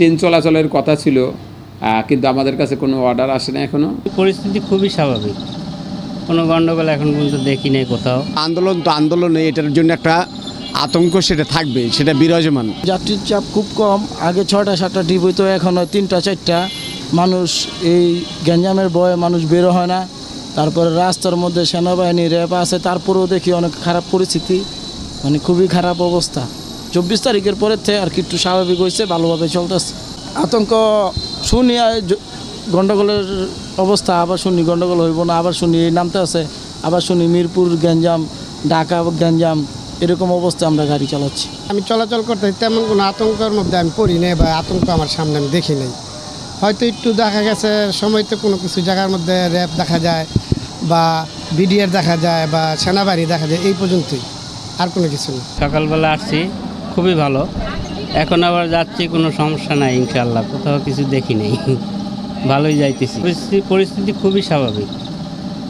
Train চলাচলের কথা ছিল, কিন্তু আমাদের কাছে কোনো অর্ডার আসে না এখনো। পরিস্থিতি খুবই স্বাভাবিক, কোনো গণ্ডগোল এখন পর্যন্ত দেখি নাই কোথাও। আন্দোলন তো আন্দোলনে, এটার জন্য একটা আতঙ্ক সেটা থাকবে, সেটা বিরাজমান। যাত্রীর চাপ খুব কম। আগে 6টা 7টা ট্রিপ হইতো, এখন 3টা 4টা। মানুষ এই গ্যাঞ্জামের ভয়ে মানুষ বেরো হয় না। তারপরে রাস্তার মধ্যে সেনাবাহিনী র্যাব আছে, তারপরেও দেখি অনেক খারাপ পরিস্থিতি, মানে খুবই খারাপ অবস্থা। 24 তারিখের পরের থেকে আর কি একটু স্বাভাবিক হয়েছে, ভালোভাবে চলতেছে। আতঙ্ক শুনি গণ্ডগোলের অবস্থা, আবার শুনি গণ্ডগোল হইব না, আবার শুনি এই নামতে আছে, আবার শুনি মিরপুর গ্যাঞ্জাম, ঢাকা গ্যাঞ্জাম, এরকম অবস্থা আমরা গাড়ি চালাচ্ছি। আমি চলাচল করতে তেমন কোনো আতঙ্কের মধ্যে আমি পড়ি নাই বা আতঙ্ক আমার সামনে আমি দেখি নাই। হয়তো একটু দেখা গেছে সময়তে কোনো কিছু জায়গার মধ্যে র্যাব দেখা যায় বা বিডিআর দেখা যায় বা সেনাবাহিনী দেখা যায়, এই পর্যন্তই, আর কোনো কিছু না। সকালবেলা আসছি, খুবই ভালো। এখন আবার যাচ্ছি, কোনো সমস্যা নাই ইনশাআল্লাহ, কোথাও কিছু দেখি নেই, ভালোই যাইতেছি। পরিস্থিতি খুবই স্বাভাবিক,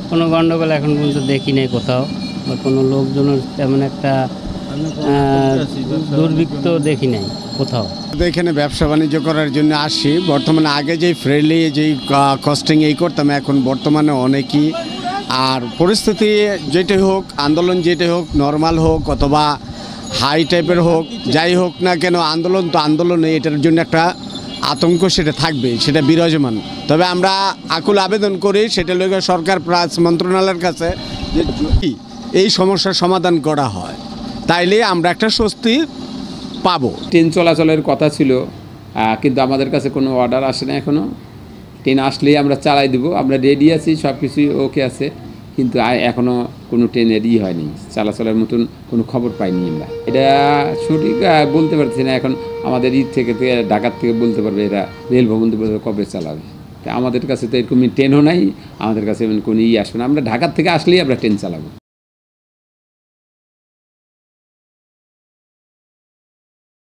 কোনো গণ্ডগোল এখন পর্যন্ত দেখি নাই কোথাও, বা কোনো লোকজনের তেমন একটা দুর্বৃত্ত দেখি নাই কোথাও। এখানে ব্যবসা বাণিজ্য করার জন্য আসি। বর্তমানে আগে যেই ফ্রেন্ডলি যেই কস্টিং এই করতাম, এখন বর্তমানে অনেকই। আর পরিস্থিতি যেটাই হোক, আন্দোলন যেটাই হোক, নর্মাল হোক অথবা হাই টাইপের হোক, যাই হোক না কেন, আন্দোলন তো আন্দোলনে, এটার জন্য একটা আতঙ্ক সেটা থাকবে, সেটা বিরাজমান। তবে আমরা আকুল আবেদন করি সেটা লোক সরকার প্লাস মন্ত্রণালয়ের কাছে, যে যদি এই সমস্যার সমাধান করা হয় তাইলে আমরা একটা স্বস্তি পাবো। ট্রেন চলাচলের কথা ছিল, কিন্তু আমাদের কাছে কোনো অর্ডার আসে না এখনো। ট্রেন আসলেই আমরা চালাই দেবো, আমরা রেডি আছি, সব কিছুই ওকে আছে, কিন্তু এখনও কোনো ট্রেন রেডি হয়নি, চলাচলের মতন কোনো খবর পাইনি আমরা। এটা সঠিক বলতে পারছি না এখন। আমাদের থেকে ঢাকার থেকে বলতে পারবে এরা, রেল ভবন থেকে কবে চালাবে। তা আমাদের কাছে তো এরকম ট্রেনও নাই, আমাদের কাছে এমন কোনো আসবে না। আমরা ঢাকার থেকে আসলেই আমরা ট্রেন চালাবো।